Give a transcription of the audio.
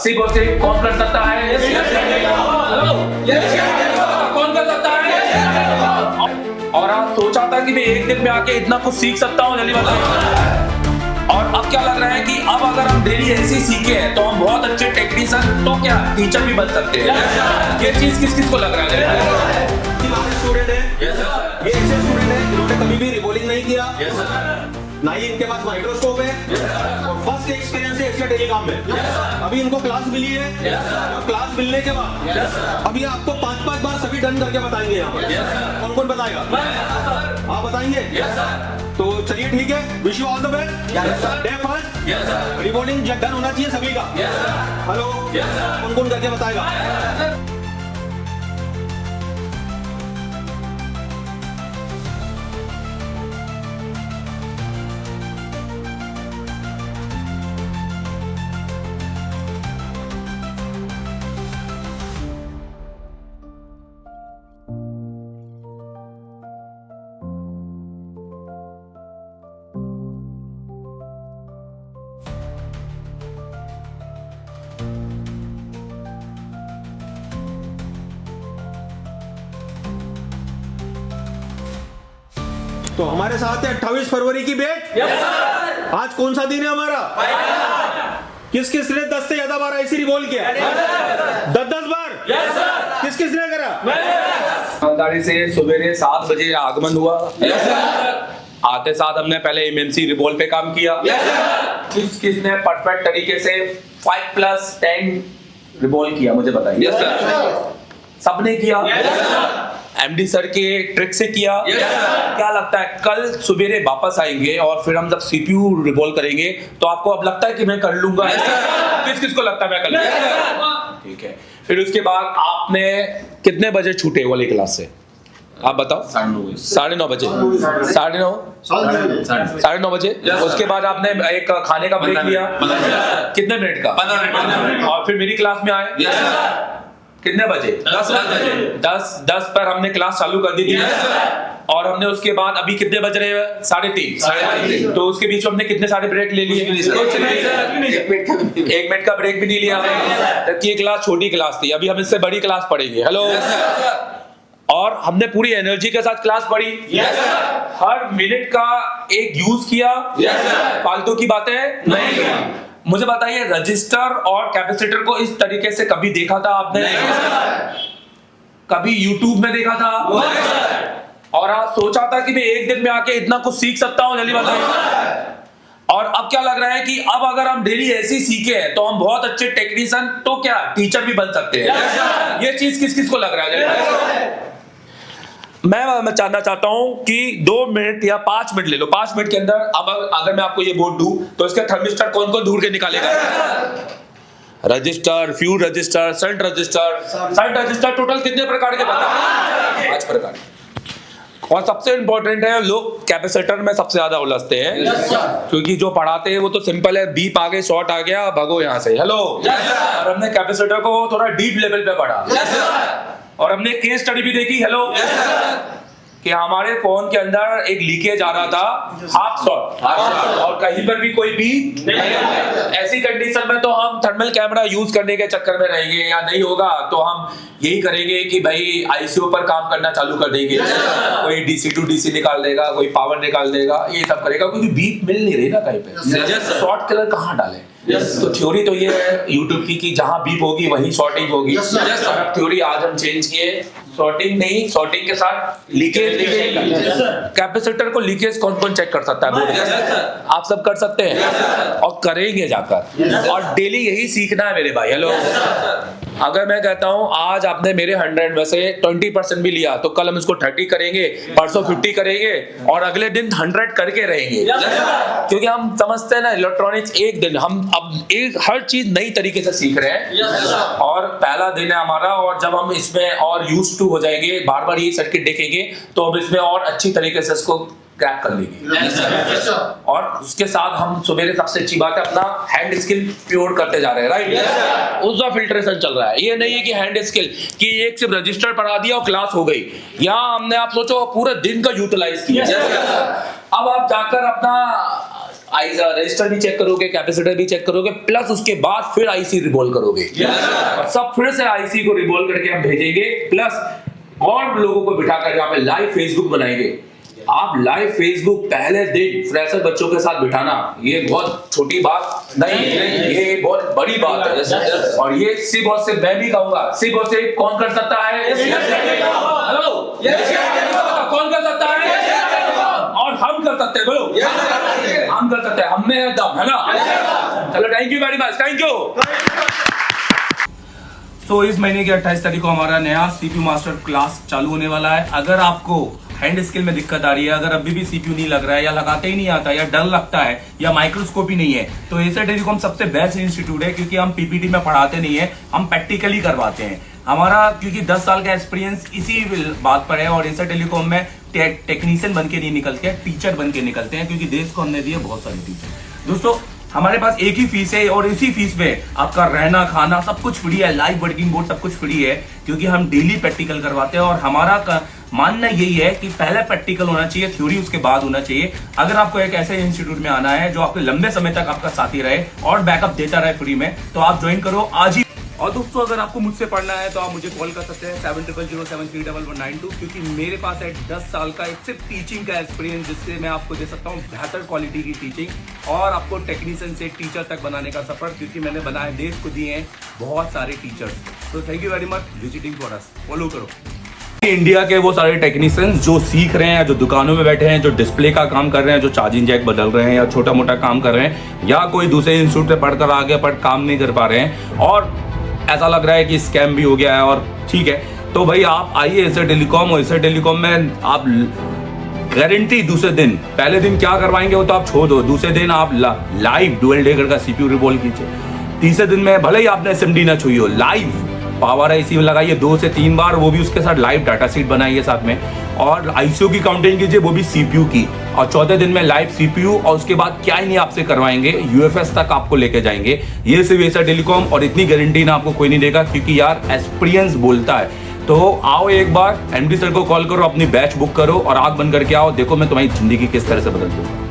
कौन कर सकता है? कौन कर सकता है? और आप सोचा था कि मैं एक दिन में आके इतना कुछ सीख सकता हूँ, जल्दी बताइए। और अब क्या लग रहा है कि अब अगर हम डेली ऐसे ही सीखे हैं तो हम बहुत अच्छे टेक्नीशियन तो क्या टीचर भी बन सकते हैं। ये चीज किस किस को लग रहा है? स्टूडेंट है, ये ऐसे स्टूडेंट है जिन्होंने कभी भी रिबॉलिंग नहीं किया, ना ही इनके पास माइक्रोस्कोप है, और फर्स्ट एक्सपीरियंस है एक्स्ट्रा टेलीकॉम में। अभी इनको क्लास मिली है, और क्लास मिलने के बाद अभी आपको 5-5 बार सभी डन करके बताएंगे। यहाँ पर कौन कौन बताएगा? आप बताएंगे? तो चलिए ठीक है, wish you all the best. Day first reballing done होना चाहिए सभी का। हेलो, कौन कौन करके बताएगा? तो हमारे साथ है 28 फरवरी की बैच। आज कौन सा दिन है हमारा? किस किस ने 10 से ज्यादा बार ऐसी रिवॉल्व किया? 10-10 बार। किस किस ने करा? ईमानदारी से सवेरे 7 बजे आगमन हुआ। आते साथ हमने पहले एमएमसी रिवॉल्व पे काम किया। किस किस ने परफेक्ट तरीके से 5+10 रिवॉल्व किया, मुझे बताइए। सबने किया। एमडी सर के ट्रिक से किया। क्या लगता है कल सवेरे वापस आएंगे और फिर हम जब सीपीयू रिवॉल्व करेंगे तो आपको अब लगता है कि मैं कर लूंगा? किस किस को लगता है मैं कर लूंगा? ठीक है, फिर उसके बाद आपने कितने बजे छूटे वाली क्लास से? आप बताओ। 9:30 बजे। 9:30 बजे। उसके बाद आपने एक खाने का ब्रेक लिया, कितने मिनट का? 15 मिनट। और फिर मेरी क्लास में आए कितने बजे? 10 पर हमने क्लास चालू कर दी थी। और हमने उसके बाद अभी कितने बज रहे हैं? 3:30। तो उसके बीच में हमने कितने सारे ब्रेक ले लिए? 1 मिनट का ब्रेक भी नहीं लिया। जबकि ये क्लास छोटी क्लास थी, अभी हम इससे बड़ी क्लास पढ़ेंगे। हेलो। और हमने पूरी एनर्जी के साथ क्लास पढ़ी। हर मिनट का एक यूज किया। फालतू की बातें नहीं। मुझे बताइए, रजिस्टर और कैपेसिटर को इस तरीके से कभी देखा था आपने? कभी यूट्यूब में देखा था? और आप सोचा था कि मैं एक दिन में आके इतना कुछ सीख सकता हूं, जल्दी बताइए। और अब क्या लग रहा है कि अब अगर हम डेली ऐसे ही सीखे हैं तो हम बहुत अच्छे टेक्नीशियन तो क्या टीचर भी बन सकते हैं। ये चीज किस किस को लग रहा है? मैं जानना चाहता हूं कि 2 मिनट या 5 मिनट ले लो। 5 मिनट के अंदर अब अगर मैं आपको ये बोर्ड दूं तो इसका थर्मिस्टर कौन कौन ढूंढ के निकालेगा? Register, fuse register, shunt resistor total कितने प्रकार के बताओ? 5 प्रकार। और सबसे इंपॉर्टेंट है, लोग कैपेसिटर में सबसे ज्यादा उलझते हैं। क्योंकि जो पढ़ाते हैं वो तो सिंपल है, बीप आ गई, शॉर्ट आ गया, भागो यहाँ से। हेलो। और हमने कैपेसिटर को थोड़ा डीप लेवल पे पढ़ा। और हमने केस स्टडी भी देखी। हेलो। कि हमारे फोन के अंदर एक लीकेज आ रहा था, हाफ शॉट, और कहीं पर भी कोई भी नहीं। ऐसी कंडीशन में तो हम थर्मल कैमरा यूज करने के चक्कर में रहेंगे, या नहीं होगा तो हम यही करेंगे कि भाई आईसीयू पर काम करना चालू कर देंगे। कोई डीसी टू डीसी निकाल देगा, कोई पावर निकाल देगा, ये सब करेगा, क्योंकि बीप मिल नहीं रही ना कहीं पे। शॉर्ट कलर कहाँ डाले? तो थ्योरी तो ये है यूट्यूब की कि जहां बीप होगी वहीं शॉर्टिंग होगी। और थ्योरी आज हम चेंज किए, शॉर्टिंग नहीं, शॉर्टिंग के साथ लीकेज। कैपेसिटर को लीकेज कौन कौन चेक कर सकता है? आप सब कर सकते हैं और करेंगे जाकर। और डेली यही सीखना है मेरे भाई। हेलो। अगर मैं कहता हूं आज आपने मेरे 100 में से 20% भी लिया तो कल हम इसको 30 करेंगे, परसों 50 करेंगे, और अगले दिन 100 करके रहेंगे। क्योंकि हम समझते हैं ना, इलेक्ट्रॉनिक्स एक दिन हम अब एक हर चीज नई तरीके से सीख रहे हैं। और पहला दिन है हमारा, और जब हम इसमें और यूज्ड टू हो जाएंगे, बार बार ये सर्किट देखेंगे तो अब इसमें और अच्छी तरीके से इसको क्रैक कर लेंगे। और उसके साथ हम सवेरे सबसे अच्छी बात है अपना हैंड स्किल प्योर करते जा रहे हैं। राइट। उसका फिल्ट्रेशन चल रहा है। ये नहीं है कि हैंड स्किल कि एक सिर्फ रजिस्टर पढ़ा दिया और क्लास हो गई। यहाँ हमने आप सोचो पूरे दिन का यूटिलाइज किया। अब आप जाकर अपना रजिस्टर भी चेक करोगे, कैपेसिटर भी चेक करोगे, प्लस उसके बाद फिर आईसी रिवॉल्व करोगे। और सब फिर से आईसी को रिवॉल्व करके हम भेजेंगे, प्लस और लोगों को बिठाकर यहाँ पे लाइव फेसबुक बनाएंगे। आप लाइव फेसबुक पहले दिन फ्रेशर बच्चों के साथ बिठाना, ये बहुत छोटी बात नहीं है, ये बहुत बड़ी बात है। और ये सी बॉस से मैं भी कहूंगा, सी बॉस से कौन कर सकता है? हेलो, कौन कर सकता है? और हम कर सकते हैं, बोलो हम कर सकते हैं, हम में है दम, है ना? चलो, thank you very much, thank you. तो इस महीने की 28 तारीख को हमारा नया सीपीयू मास्टर क्लास चालू होने वाला है। अगर आपको हैंड स्किल में दिक्कत आ रही है, अगर अभी भी सीपीयू नहीं लग रहा है, या लगाते ही नहीं आता, या डर लगता है, या माइक्रोस्कोप ही नहीं है, तो एसर टेलीकॉम सबसे बेस्ट इंस्टीट्यूट है, क्योंकि हम पीपीटी में पढ़ाते नहीं है, हम प्रैक्टिकली करवाते हैं। हमारा क्योंकि 10 साल का एक्सपीरियंस इसी बात पर है, और एसर टेलीकॉम में टेक्नीशियन बन के नहीं निकलते, टीचर बन के निकलते हैं, क्योंकि देश को हमने दिए बहुत सारे टीचर। दोस्तों, हमारे पास एक ही फीस है, और इसी फीस में आपका रहना खाना सब कुछ फ्री है, लाइव वर्किंग बोर्ड सब कुछ फ्री है, क्योंकि हम डेली प्रैक्टिकल करवाते हैं। और हमारा मानना यही है कि पहले प्रैक्टिकल होना चाहिए, थ्योरी उसके बाद होना चाहिए। अगर आपको एक ऐसे इंस्टीट्यूट में आना है जो आपके लंबे समय तक आपका साथी रहे और बैकअप देता रहे फ्री में, तो आप ज्वाइन करो आज ही। और दोस्तों, अगर आपको मुझसे पढ़ना है तो आप मुझे कॉल कर सकते हैं 7007311192, क्योंकि मेरे पास है 10 साल का एक सिर्फ टीचिंग का एक्सपीरियंस, जिससे मैं आपको दे सकता हूँ बेहतर क्वालिटी की टीचिंग और आपको टेक्नीशियन से टीचर तक बनाने का सफर, क्योंकि मैंने बनाए, देश को दिए हैं बहुत सारे टीचर्स। तो thank you very much visiting for us, follow करो। इंडिया के वो सारे टेक्नीशियंस जो सीख रहे हैं, जो दुकानों में बैठे हैं, जो डिस्प्ले का काम कर रहे हैं, जो चार्जिंग जैक बदल रहे हैं, या छोटा मोटा काम कर रहे हैं, या कोई दूसरे इंस्टीट्यूट पे पढ़कर आगे पर काम नहीं कर पा रहे हैं, और ऐसा लग रहा है कि स्कैम भी हो गया है, और ठीक है, तो भाई आप आइए एसर टेलीकॉम। और एसर टेलीकॉम में आप गारंटी दूसरे दिन, पहले दिन क्या करवाएंगे वो तो आप छोड़ दो, दूसरे दिन आप लाइव डुअल डेकर का सीपीयू रिवॉल्व कीजिए। तीसरे दिन में भले ही आपने एसएमडी ना छुई हो, लाइव पावर आईसी में लगाइए 2 से 3 बार, वो भी उसके साथ लाइव डाटा शीट बनाइए साथ में, और आईसीयू की काउंटिंग कीजिए, वो भी सीपीयू की। और चौथे दिन में लाइव सीपीयू, और उसके बाद क्या ही नहीं आपसे करवाएंगे, यूएफएस तक आपको लेके जाएंगे। ये सिर्फ एसर टेलीकॉम, और इतनी गारंटी ना आपको कोई नहीं देगा, क्योंकि यार एक्सपीरियंस बोलता है। तो आओ एक बार, एमडी सर को कॉल करो, अपनी बैच बुक करो और आंख बंद करके आओ, देखो मैं तुम्हारी जिंदगी किस तरह से बदल दूंगा।